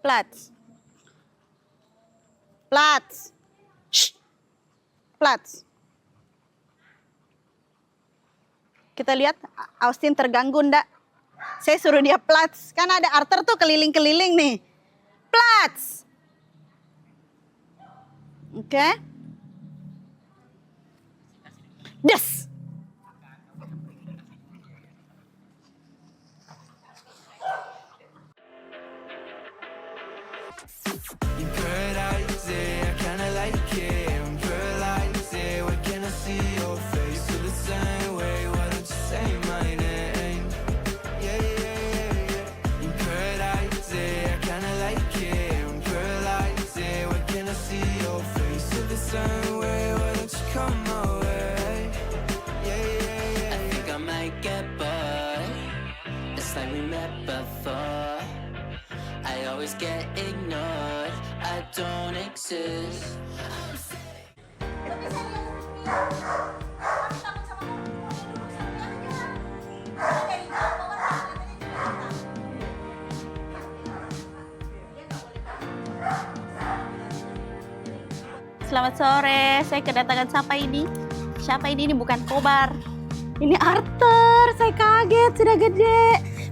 Platz. Platz. Shh. Platz. Kita lihat Austin terganggu ndak? Saya suruh dia Platz. Kan ada Arthur tuh keliling-keliling nih. Platz. Oke. Des. In paradise, I kinda like it. In paradise, where can I see your face? Feel the same way, why don't you say my name? Yeah, yeah, yeah, yeah. In paradise, I kinda like it. In paradise, where can I see your face? Feel the same way, why don't you come my way? Yeah, yeah, yeah. I think I might get bored. It's like we met before. I always get ignored, I don't exist. Selamat sore, saya kedatangan siapa ini? Siapa ini? Ini bukan Kobar. Ini Arthur, saya kaget, sudah gede.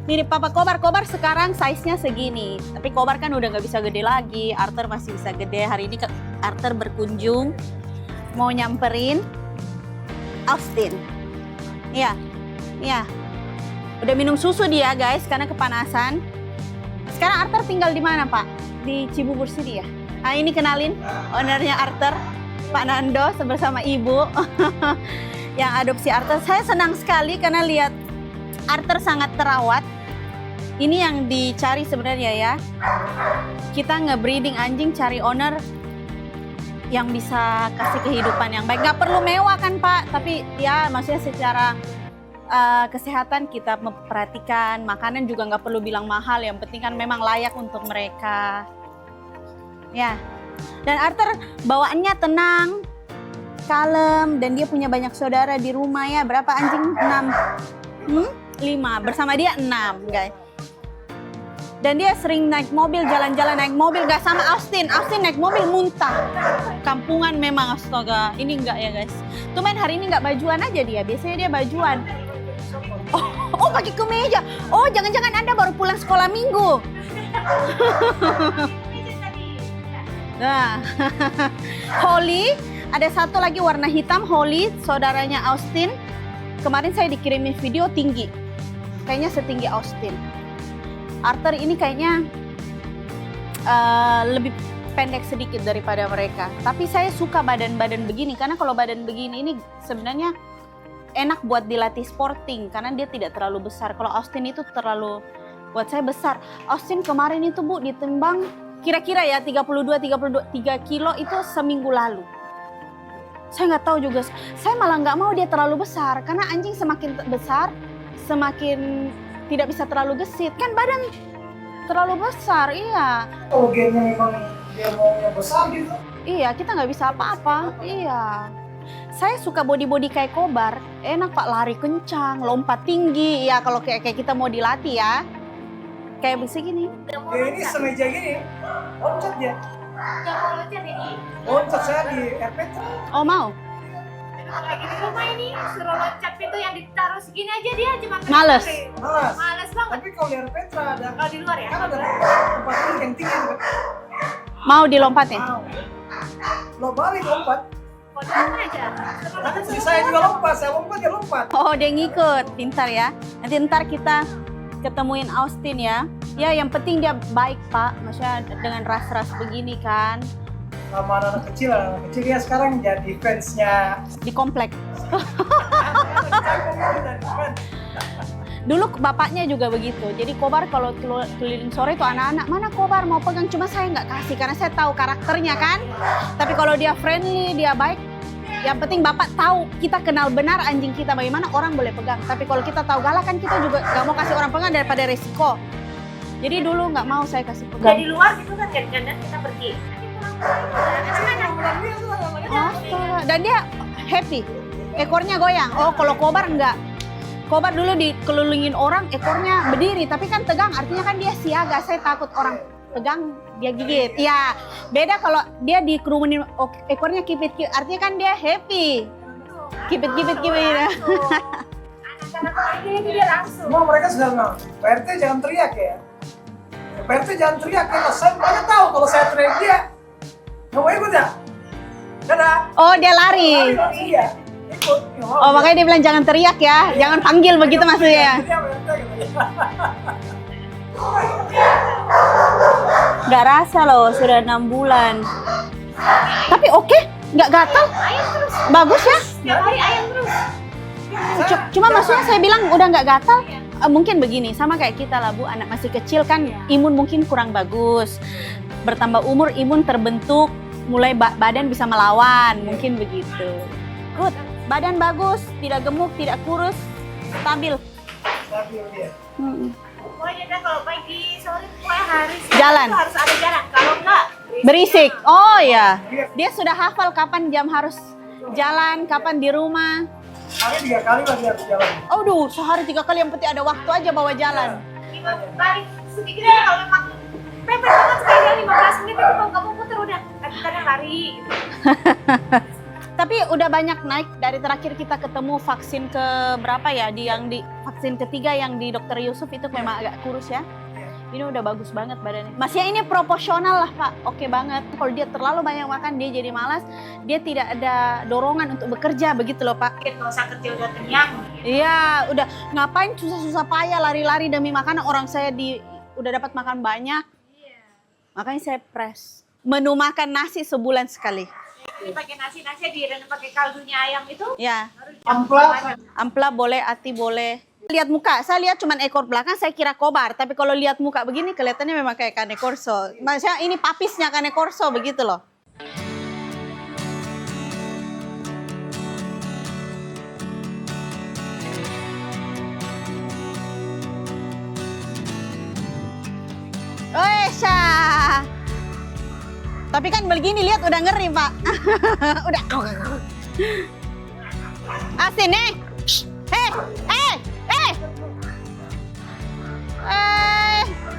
Mirip Papa Kobar, Kobar sekarang size-nya segini. Tapi Kobar kan udah nggak bisa gede lagi, Arthur masih bisa gede. Hari ini Arthur berkunjung, mau nyamperin Austin. Iya, iya. Udah minum susu dia guys, karena kepanasan. Sekarang Arthur tinggal di mana Pak? Di Cibubur City ya? Nah ini kenalin, ownernya Arthur, Pak Nando bersama Ibu yang adopsi Arthur. Saya senang sekali karena lihat Arthur sangat terawat. Ini yang dicari sebenarnya ya. Kita nge-breeding anjing cari owner yang bisa kasih kehidupan yang baik. Gak perlu mewah kan Pak, tapi ya maksudnya secara kesehatan kita memperhatikan. Makanan juga nggak perlu bilang mahal, yang penting kan memang layak untuk mereka. Ya, dan Arthur bawaannya tenang, kalem, dan dia punya banyak saudara di rumah ya. Berapa anjing? 6? 5, bersama dia 6 guys. Dan dia sering naik mobil, jalan-jalan naik mobil, gak sama Austin. Austin naik mobil muntah. Kampungan memang, astaga. Ini enggak ya guys. Tuh main hari ini nggak bajuan aja dia, biasanya dia bajuan. Oh pakai kemeja. Oh jangan-jangan Anda baru pulang sekolah minggu. Nah, Holly, ada satu lagi warna hitam, Holly, saudaranya Austin. Kemarin saya dikirimin video tinggi, kayaknya setinggi Austin. Arthur ini kayaknya lebih pendek sedikit daripada mereka. Tapi saya suka badan-badan begini, karena kalau badan begini ini sebenarnya enak buat dilatih sporting, karena dia tidak terlalu besar. Kalau Austin itu terlalu, buat saya besar. Austin kemarin itu Bu ditimbang kira-kira ya 3 kilo itu seminggu lalu. Saya nggak tahu juga, saya malah nggak mau dia terlalu besar, karena anjing semakin besar semakin tidak bisa terlalu gesit, kan badan terlalu besar. Iya. Kalau gennya memang dia maunya besar gitu. Iya, kita nggak bisa apa-apa. Iya. Saya suka body kayak Kobar, enak Pak, lari kencang, lompat tinggi. Ya kalau kayak kita mau dilatih ya. Kayak begini. Ya ini semeja gini, loncat dia. Gak mau loncat ini. Loncat saya di Airpetra. Oh mau? Lagi di rumah ini suruh loncat pintu yang ditaruh segini aja dia cuma Males. Malas. Males banget. Tapi kalau di Airpetra ada, Kalau di luar ya. kan ada tempat duduk yang tinggi juga. Mau dilompatin? Mau. Lo balik lompat. Kodok aja. Nanti saya juga lompat, saya lompat dia lompat. Oh dia ngikut, pintar ya. Nanti ntar kita ketemuin Austin ya. Ya yang penting dia baik Pak, maksudnya dengan ras-ras begini kan. Sama anak kecil dia sekarang jadi fansnya. Di komplek. Dulu bapaknya juga begitu. Jadi Kobar kalau keliling sore itu anak-anak, mana Kobar mau pegang, cuma saya nggak kasih karena saya tahu karakternya kan. Tapi kalau dia friendly, dia baik, yang penting bapak tahu, kita kenal benar anjing kita bagaimana, orang boleh pegang. Tapi kalau kita tahu galak kan kita juga nggak mau kasih orang pegang daripada resiko. Jadi dulu nggak mau saya kasih Udah pegang. di luar gitu kan kadang-kadang kita pergi. Astaga. Dan dia happy, ekornya goyang. Oh kalau Kobar enggak. Kobar dulu dikelilingin orang, ekornya berdiri, tapi kan tegang, artinya kan dia siaga. Saya takut orang pegang dia gigit. Iya, beda kalau dia dikerumunin ekornya kipit-kipit, artinya kan dia happy. Kipit-kipit. Anak-anak ini dia langsung. Semua mereka sudah bilang, Pak RT jangan teriak ya. Pak RT jangan teriak ya. Saya banyak tahu kalau saya teriak dia. Nggak mau ikut ya? Dadah. Oh, dia lari. Lari dia. Ikut. Oh, makanya dia bilang jangan teriak ya, jangan panggil begitu maksudnya. Dia Pak RT katanya. Nggak rasa loh, sudah 6 bulan. Tapi oke, nggak gatal. Ayam terus. Bagus ya. Setiap hari ayam terus. Cuma maksudnya saya bilang udah nggak gatal. Mungkin begini, sama kayak kita lah Bu, anak masih kecil kan imun mungkin kurang bagus. Bertambah umur imun terbentuk, mulai badan bisa melawan, mungkin begitu. Good, badan bagus, tidak gemuk, tidak kurus, stabil. Stabil dia. Pokoknya dah kalau pagi sore pokoknya harus Jalan. itu harus ada jalan. Kalau enggak Berisik. Oh ya, dia sudah hafal kapan jam harus jalan, kapan di rumah. Hari 3 kali lah dia harus jalan. Aduh, sehari 3 kali, yang penting ada waktu aja bawa jalan. paling sedikit aja kalau memang pepet banget sekali 15 menit itu kalau kamu putar udah kadang lari gitu. Tapi udah banyak naik dari terakhir kita ketemu vaksin ke berapa ya, di vaksin ketiga yang di Dokter Yusuf itu memang agak kurus ya. Ini udah bagus banget badannya. Masnya ini proporsional lah Pak, oke banget. Kalau dia terlalu banyak makan dia jadi malas, dia tidak ada dorongan untuk bekerja begitu loh Pak. Kalau sakit dia udah kenyang. Iya, udah ngapain susah-susah payah lari-lari demi makanan, orang saya udah dapat makan banyak. Makanya saya press. Menu makan nasi sebulan sekali. Ini pakai nasi direndam pakai kaldunya ayam itu. Ya. Ampla. Ampla boleh, ati boleh. Lihat muka, saya lihat cuman ekor belakang, saya kira kobar. Tapi kalau lihat muka begini, kelihatannya memang kayak kane korso. Maksudnya ini papisnya kane korso, begitu loh. Wesha. Tapi kan begini, lihat udah ngeri Pak. Udah. Asin nih.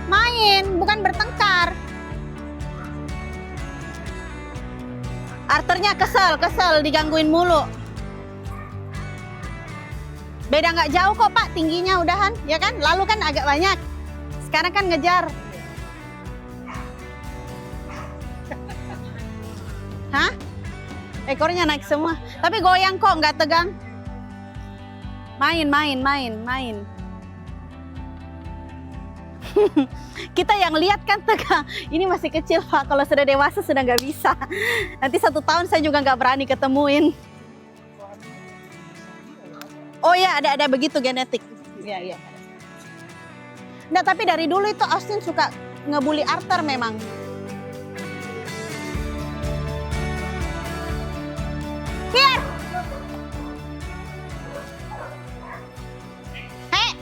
Main, bukan bertengkar. Arternya kesel digangguin mulu. Beda nggak jauh kok Pak, tingginya udahan, ya kan? Lalu kan agak banyak. Sekarang kan ngejar. Hah? Ekornya naik semua. Tapi goyang kok, nggak tegang. Main. Kita yang lihat kan tegang. Ini masih kecil Pak, kalau sudah dewasa sudah nggak bisa. Nanti 1 tahun saya juga nggak berani ketemuin. Oh ya, ada begitu genetik. Iya. Nah, tapi dari dulu itu Austin suka ngebully Arthur memang. Here. Hey.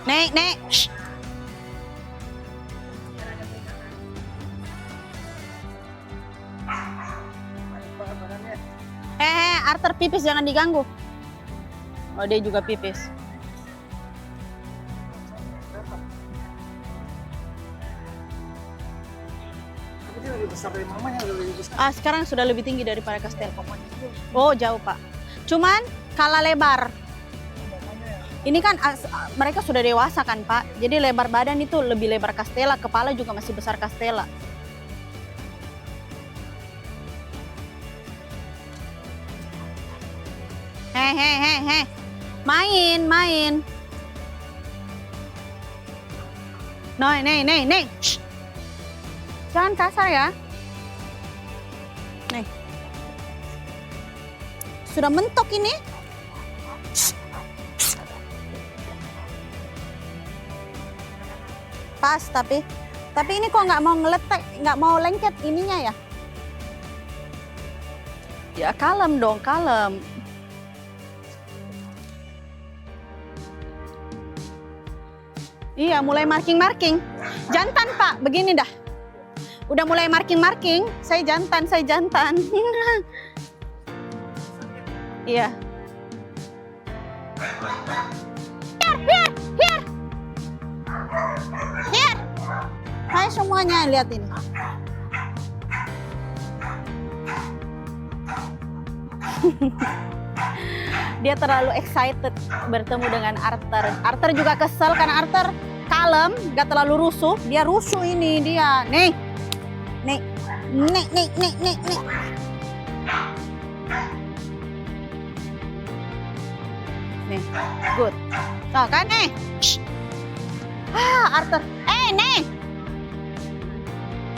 Nek. Nek. Shh. Arthur pipis jangan diganggu. Oh, dia juga pipis. Dia lebih besar dari mamanya, lebih besar. Sekarang sudah lebih tinggi daripada Kastel. Oh, jauh Pak. Cuman kalah lebar. Ini kan mereka sudah dewasa kan Pak. Jadi lebar badan itu lebih lebar Castella, kepala juga masih besar Castella. Heh. Main. Nih. Shh. Jangan kasar ya. Nih. Sudah mentok ini. Pas tapi ini kok nggak mau ngeletek, nggak mau lengket ininya ya. Ya kalem dong, kalem. Iya, mulai marking. Jantan Pak, begini dah. Udah mulai marking, saya jantan. Iya. Here. Here. Hai semuanya, lihat ini. Dia terlalu excited bertemu dengan Arthur. Arthur juga kesel karena Arthur kalem, gak terlalu rusuh. Dia rusuh ini dia. Nih. Nih. Nih, good. Tuh kan nih. Shh. Arthur. Nih.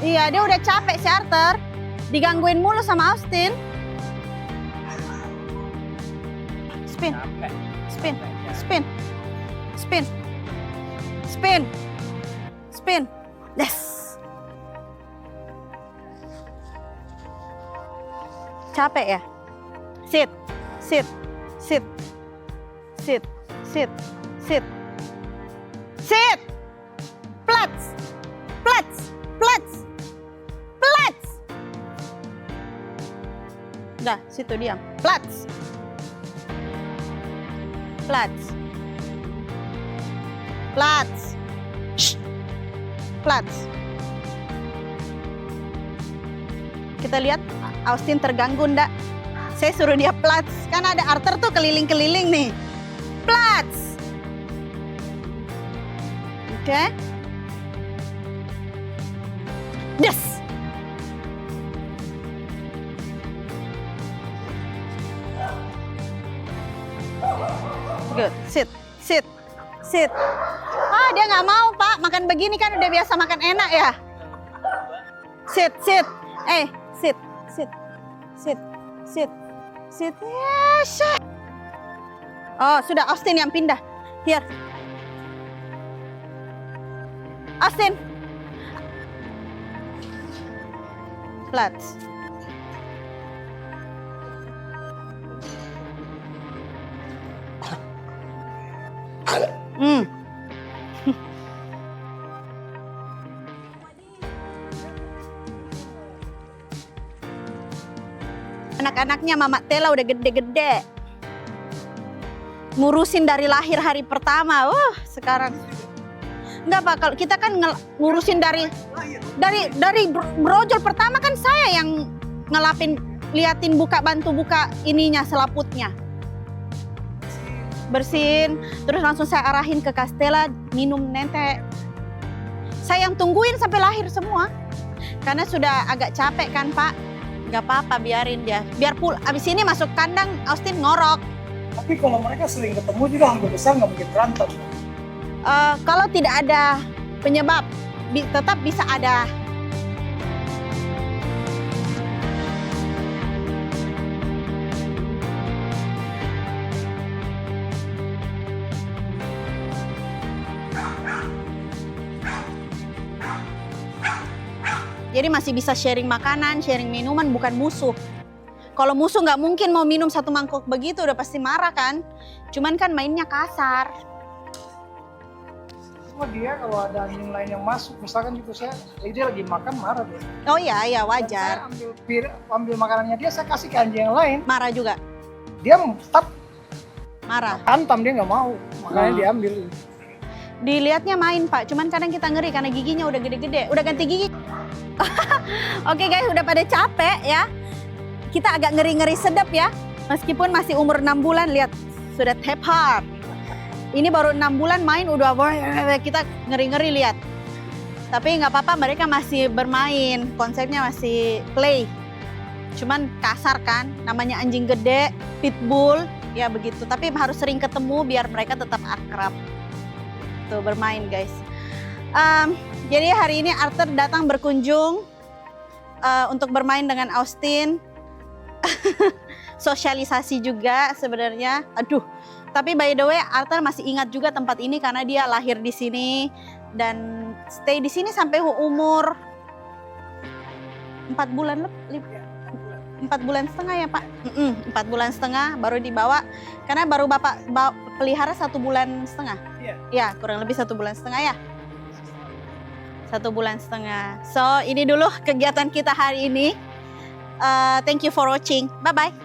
Iya, dia udah capek si Arthur. Digangguin mulu sama Austin. Spin. Yes. Capek ya? Sit. Plats. Udah, situ diam. Plats. Shh. Plats. Kita lihat Austin terganggu ndak? Saya suruh dia plats. Kan ada Arthur tuh keliling-keliling nih. Plats. Oke. Yes. Good. Sit. Dia nggak mau, Pak. Makan begini kan udah biasa makan enak ya. Sit. Yes. Oh, sudah Austin yang pindah. Here. Austin. Plats. Anak-anaknya Mama Tela udah gede-gede. Ngurusin dari lahir hari pertama. Sekarang enggak Pak, kalau kita kan ngurusin dari brojol pertama kan saya yang ngelapin, liatin bantu buka ininya, selaputnya. Bersihin, terus langsung saya arahin ke Castella minum nete. Saya yang tungguin sampai lahir semua. Karena sudah agak capek kan Pak. Gak apa-apa, biarin dia. Biar abis ini masuk kandang, Austin ngorok. Tapi kalau mereka sering ketemu juga hampir besar nggak mungkin berantem. Kalau tidak ada penyebab, tetap bisa ada. Jadi masih bisa sharing makanan, sharing minuman, bukan musuh. Kalau musuh nggak mungkin mau minum satu mangkok begitu, udah pasti marah kan. Cuman kan mainnya kasar. Cuma dia kalau ada anjing lain yang masuk, misalkan gitu dia lagi makan marah dia. Oh iya wajar. Dan saya ambil makanannya dia, saya kasih ke anjing yang lain. Marah juga. Dia tetap marah. Hantam, dia nggak mau, makanya diambil. Dilihatnya main Pak, cuman kadang kita ngeri karena giginya udah gede-gede, udah ganti gigi. Oke guys, udah pada capek ya. Kita agak ngeri-ngeri sedap ya. Meskipun masih umur 6 bulan, lihat sudah tap hard. Ini baru 6 bulan main udah kita ngeri-ngeri lihat. Tapi nggak apa-apa, mereka masih bermain, konsepnya masih play. Cuman kasar kan, namanya anjing gede, pitbull, ya begitu. Tapi harus sering ketemu biar mereka tetap akrab. Tuh bermain guys. Jadi hari ini Arthur datang berkunjung untuk bermain dengan Austin. Sosialisasi juga sebenarnya. Aduh, tapi by the way Arthur masih ingat juga tempat ini karena dia lahir di sini dan stay di sini sampai umur 4 bulan lebih. 4 bulan setengah ya Pak? 4 bulan setengah baru dibawa karena baru Bapak pelihara 1 bulan setengah. Ya, kurang lebih 1 bulan setengah ya. 1 bulan setengah. So ini dulu kegiatan kita hari ini. Thank you for watching. Bye bye.